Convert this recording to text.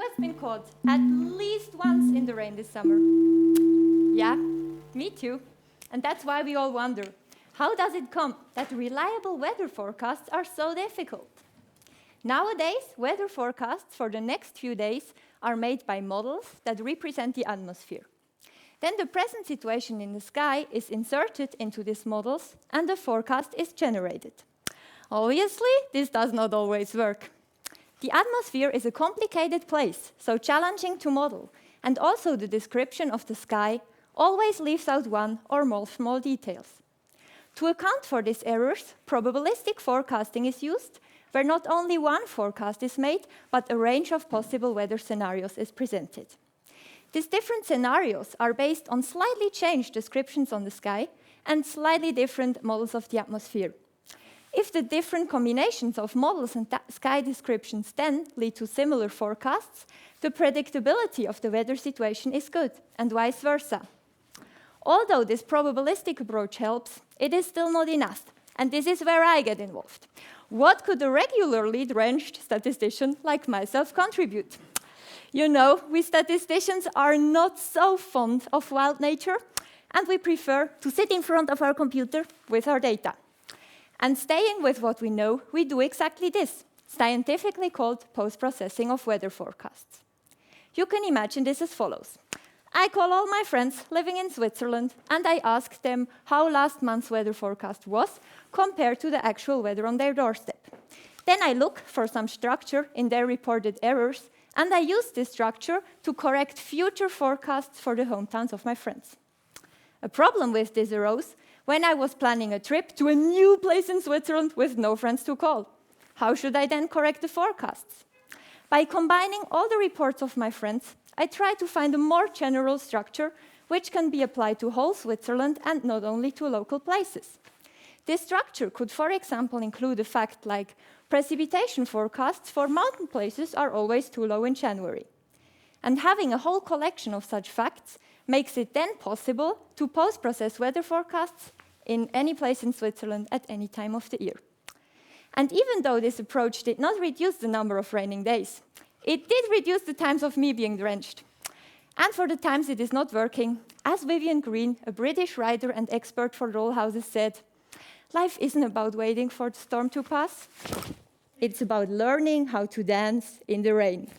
has been caught at least once in the rain this summer? Yeah, me too. And that's why we all wonder, how does it come that reliable weather forecasts are so difficult? Nowadays, weather forecasts for the next few days are made by models that represent the atmosphere. Then the present situation in the sky is inserted into these models and the forecast is generated. Obviously, this does not always work. The atmosphere is a complicated place, so challenging to model, and also the description of the sky always leaves out one or more small details. To account for these errors, probabilistic forecasting is used, where not only one forecast is made, but a range of possible weather scenarios is presented. These different scenarios are based on slightly changed descriptions on the sky and slightly different models of the atmosphere. If the different combinations of models and sky descriptions then lead to similar forecasts, the predictability of the weather situation is good, and vice versa. Although this probabilistic approach helps, it is still not enough, and this is where I get involved. What could a regularly drenched statistician like myself contribute? You know, we statisticians are not so fond of wild nature, and we prefer to sit in front of our computer with our data. And staying with what we know, we do exactly this, scientifically called post-processing of weather forecasts. You can imagine this as follows. I call all my friends living in Switzerland, and I ask them how last month's weather forecast was compared to the actual weather on their doorstep. Then I look for some structure in their reported errors, and I use this structure to correct future forecasts for the hometowns of my friends. A problem with this arose when I was planning a trip to a new place in Switzerland with no friends to call. How should I then correct the forecasts? By combining all the reports of my friends, I try to find a more general structure which can be applied to whole Switzerland and not only to local places. This structure could, for example, include a fact like precipitation forecasts for mountain places are always too low in January. And having a whole collection of such facts makes it then possible to post-process weather forecasts in any place in Switzerland at any time of the year. And even though this approach did not reduce the number of raining days, it did reduce the times of me being drenched. And for the times it is not working, as Vivian Green, a British writer and expert for roll houses, said, life isn't about waiting for the storm to pass. It's about learning how to dance in the rain.